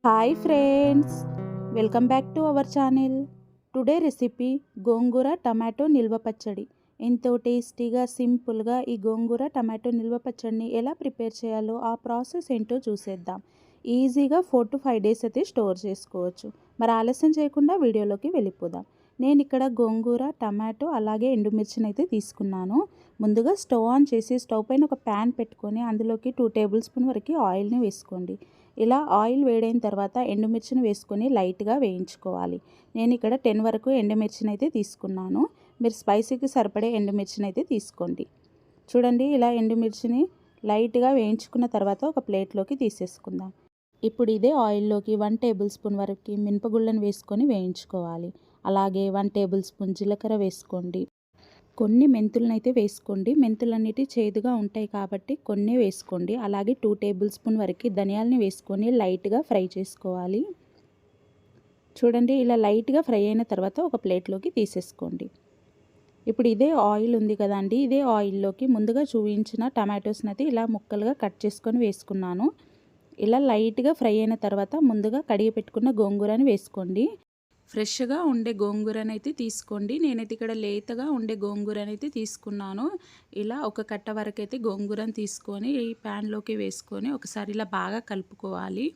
Hi friends, welcome back to our channel. Today recipe gongura tomato నిల్వ పచ్చడి. ఎంతో టేస్టీగా సింపుల్గా ఈ గోంగూర టమాటో నిల్వ పచ్చడిని ఎలా ప్రిపేర్ చేయాలో ఆ ప్రాసెస్ ఏంటో చూసేద్దాం. ఈజీగా 4 to 5 డేస్ అయితే స్టోర్ చేసుకోవచ్చు. మరి ఆలస్యం చేయకుండా వీడియోలోకి వెళ్ళిపోదాం. నేను ఇక్కడ గోంగూర టమాటో అలాగే ఎండుమిర్చిని అయితే తీసుకున్నాను. ముందుగా స్టవ్ ఆన్ చేసి స్టవ్ పైన ఒక ప్యాన్ పెట్టుకొని అందులోకి 2 టేబుల్ స్పూన్ వరకు ఆయిల్ని వేసుకోండి. ఇలా ఆయిల్ వేడైన తర్వాత ఎండుమిర్చిని వేసుకొని లైట్గా వేయించుకోవాలి. నేను ఇక్కడ 10 వరకు ఎండుమిర్చిని అయితే తీసుకున్నాను. మీరు స్పైసీకి సరిపడే ఎండుమిర్చిని అయితే తీసుకోండి. చూడండి, ఇలా ఎండుమిర్చిని లైట్గా వేయించుకున్న తర్వాత ఒక ప్లేట్లోకి తీసేసుకుందాం. ఇప్పుడు ఇదే ఆయిల్లోకి 1 టేబుల్ స్పూన్ వరకు మినపగుళ్ళను వేసుకొని వేయించుకోవాలి. అలాగే 1 టేబుల్ స్పూన్ జీలకర్ర వేసుకోండి. కొన్ని మెంతులను అయితే వేసుకోండి. మెంతులన్నిటి చేదుగా ఉంటాయి కాబట్టి కొన్ని వేసుకోండి. అలాగే 2 టేబుల్ స్పూన్ వరకు ధనియాలని వేసుకొని లైట్గా ఫ్రై చేసుకోవాలి. చూడండి, ఇలా లైట్గా ఫ్రై అయిన తర్వాత ఒక ప్లేట్లోకి తీసేసుకోండి. ఇప్పుడు ఇదే ఆయిల్ ఉంది కదండి, ఇదే ఆయిల్లోకి ముందుగా చూపించిన టమాటోస్ని అయితే ఇలా ముక్కలుగా కట్ చేసుకొని వేసుకున్నాను. ఇలా లైట్గా ఫ్రై అయిన తర్వాత ముందుగా కడిగి పెట్టుకున్న గోంగూరని వేసుకోండి. ఫ్రెష్గా ఉండే గోంగూరని అయితే తీసుకోండి. నేనైతే ఇక్కడ లేతగా ఉండే గోంగూరని అయితే తీసుకున్నాను. ఇలా ఒక కట్ట వరకు అయితే గోంగూరని తీసుకొని ఈ ప్యాన్లోకి వేసుకొని ఒకసారి ఇలా బాగా కలుపుకోవాలి.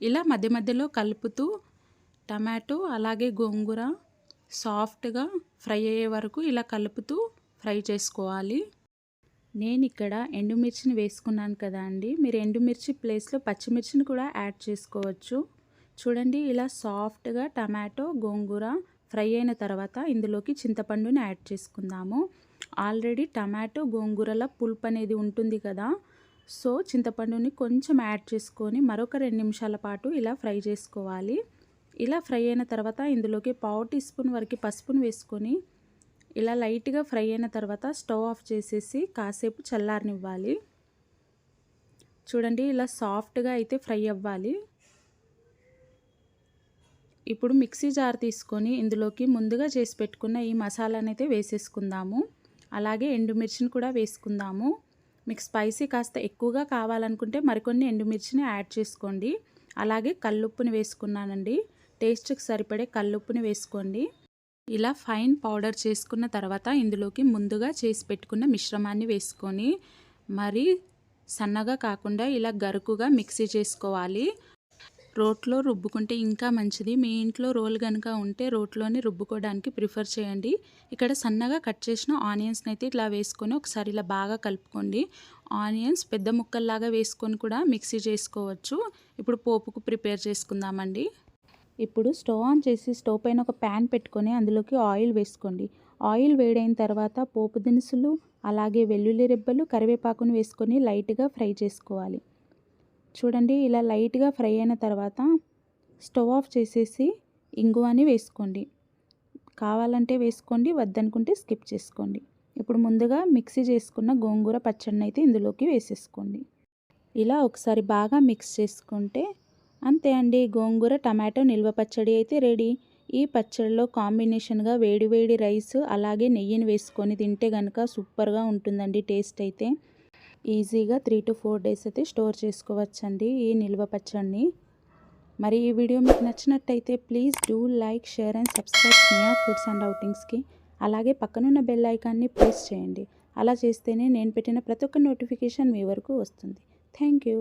ఇలా మధ్య మధ్యలో కలుపుతూ టమాటో అలాగే గోంగూర సాఫ్ట్గా ఫ్రై అయ్యే వరకు ఇలా కలుపుతూ ఫ్రై చేసుకోవాలి. నేను ఇక్కడ ఎండుమిర్చిని వేసుకున్నాను కదా అండి, మీరు ఎండుమిర్చి ప్లేస్లో పచ్చిమిర్చిని కూడా యాడ్ చేసుకోవచ్చు. చూడండి, ఇలా సాఫ్ట్గా టమాటో గోంగూర ఫ్రై అయిన తర్వాత ఇందులోకి చింతపండుని యాడ్ చేసుకుందాము. ఆల్రెడీ టమాటో గోంగూరల పులుపు అనేది ఉంటుంది కదా, సో చింతపండుని కొంచెం యాడ్ చేసుకొని మరొక 2 నిమిషాల పాటు ఇలా ఫ్రై చేసుకోవాలి. ఇలా ఫ్రై అయిన తర్వాత ఇందులోకి 1/2 టీ స్పూన్ వరకు పసుపును వేసుకొని ఇలా లైట్గా ఫ్రై అయిన తర్వాత స్టవ్ ఆఫ్ చేసేసి కాసేపు చల్లారనివ్వాలి. చూడండి, ఇలా సాఫ్ట్గా అయితే ఫ్రై అవ్వాలి. ఇప్పుడు మిక్సీ జార్ తీసుకొని ఇందులోకి ముందుగా చేసి పెట్టుకున్న ఈ మసాలాని అయితే వేసేసుకుందాము. అలాగే ఎండుమిర్చిని కూడా వేసుకుందాము. మీకు స్పైసీ కాస్త ఎక్కువగా కావాలనుకుంటే మరికొన్ని ఎండుమిర్చిని యాడ్ చేసుకోండి. అలాగే కల్లుప్పుని వేసుకున్నానండి. టేస్ట్కి సరిపడే కల్లుప్పుని వేసుకోండి. ఇలా ఫైన్ పౌడర్ చేసుకున్న తర్వాత ఇందులోకి ముందుగా చేసి పెట్టుకున్న మిశ్రమాన్ని వేసుకొని మరి సన్నగా కాకుండా ఇలా గరుకుగా మిక్సీ చేసుకోవాలి. రోట్లో రుబ్బుకుంటే ఇంకా మంచిది. మీ ఇంట్లో రోల్ కనుక ఉంటే రోట్లోనే రుబ్బుకోవడానికి ప్రిఫర్ చేయండి. ఇక్కడ సన్నగా కట్ చేసిన ఆనియన్స్ని అయితే ఇట్లా వేసుకొని ఒకసారి ఇలా బాగా కలుపుకోండి. ఆనియన్స్ పెద్ద ముక్కల్లాగా వేసుకొని కూడా మిక్సీ చేసుకోవచ్చు. ఇప్పుడు పోపుకు ప్రిపేర్ చేసుకుందామండి. ఇప్పుడు స్టవ్ ఆన్ చేసి స్టవ్ పైన ఒక ప్యాన్ పెట్టుకొని అందులోకి ఆయిల్ వేసుకోండి. ఆయిల్ వేడైన తర్వాత పోపు దినుసులు అలాగే వెల్లుల్లి రెబ్బలు కరివేపాకును వేసుకొని లైట్గా ఫ్రై చేసుకోవాలి. చూడండి, ఇలా లైట్గా ఫ్రై అయిన తర్వాత స్టవ్ ఆఫ్ చేసేసి ఇంగువని వేసుకోండి. కావాలంటే వేసుకోండి, వద్దనుకుంటే స్కిప్ చేసుకోండి. ఇప్పుడు ముందుగా మిక్సీ చేసుకున్న గోంగూర పచ్చడిని అయితే ఇందులోకి వేసేసుకోండి. ఇలా ఒకసారి బాగా మిక్స్ చేసుకుంటే అంతే అండి, గోంగూర టమాటో నిల్వ పచ్చడి అయితే రెడీ. ఈ పచ్చడిలో కాంబినేషన్గా వేడి వేడి రైస్ అలాగే నెయ్యిని వేసుకొని తింటే కనుక సూపర్గా ఉంటుందండి టేస్ట్ అయితే. ఈజీగా 3 to 4 డేస్ అయితే స్టోర్ చేసుకోవచ్చండి ఈ నిల్వ పచ్చడిని. మరి ఈ వీడియో మీకు నచ్చినట్టయితే please do like, share and subscribe Mia Foods and అవుటింగ్స్కి. అలాగే పక్కనున్న బెల్ ఐకాన్ని ప్రెస్ చేయండి. అలా చేస్తేనే నేను పెట్టిన ప్రతి ఒక్క నోటిఫికేషన్ మీ వరకు వస్తుంది. Thank you.